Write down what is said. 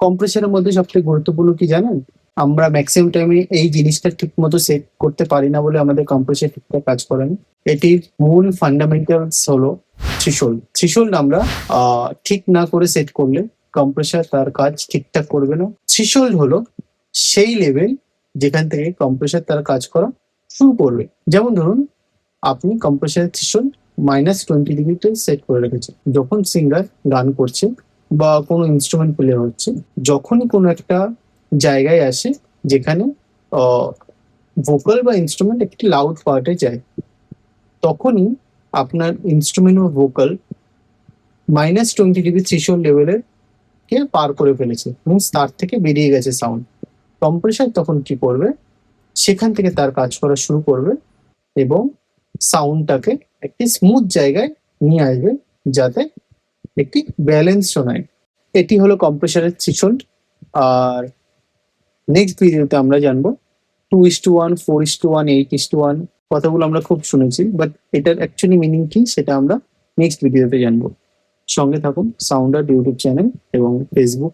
কম্প্রেসারের মধ্যে সবথেকে গুরুত্বপূর্ণ কি জানেন? আমরা ম্যাক্সিমাম টাইমে এই জিনিসটা ঠিক মতো সেট করতে পারি না বলে আমাদের কম্প্রেসার ঠিকঠাক কাজ করে না। এটির মূল ফান্ডামেন্টালস হলো থ্রেশহোল্ড। থ্রেশহোল্ড আমরা ঠিক না করে সেট করলে কম্প্রেসার তার কাজ ঠিকঠাক করবে না। থ্রেশহোল্ড হলো সেই লেভেল যেখান থেকে কম্প্রেসার তার কাজ করা শুরু করবে। যেমন ধরুন, আপনি কম্প্রেসারের থ্রেশহোল্ড -20 ডিগ্রিতে সেট করে রেখেছেন। যখন সিঙ্গার গান করছে বা কোনো ইনস্ট্রুমেন্ট প্লে হচ্ছে, যখনই কোনো একটা জায়গায় আসে যেখানে ভোকাল বা ইনস্ট্রুমেন্ট একটি লাউড পার্টে যায়, তখনই আপনার ইনস্ট্রুমেন্ট বা ভোকাল -20 ডিগ্রি থ্রেশহোল্ড লেভেলের কে পার করে ফেলেছে এবং তার থেকে বেরিয়ে গেছে সাউন্ড। কম্প্রেসার তখন কি করবে? সেখান থেকে তার কাজ করা শুরু করবে এবং সাউন্ডটাকে একটি স্মুথ জায়গায় নিয়ে আসবে, যাতে একটি ব্যালেন্স শোনায়। এটি হলো কম্প্রেসারের থ্রেশহোল্ড। আর নেক্সট ভিডিওতে আমরা জানবো 2:1, 4:1, 8:1 কথাগুলো আমরা খুব শুনেছি, বাট এটার অ্যাকচুয়ালি মিনিং কি সেটা আমরা নেক্সট ভিডিওতে জানবো। সঙ্গে থাকুন সাউন্ড আর্ট ইউটিউব চ্যানেল এবং ফেসবুক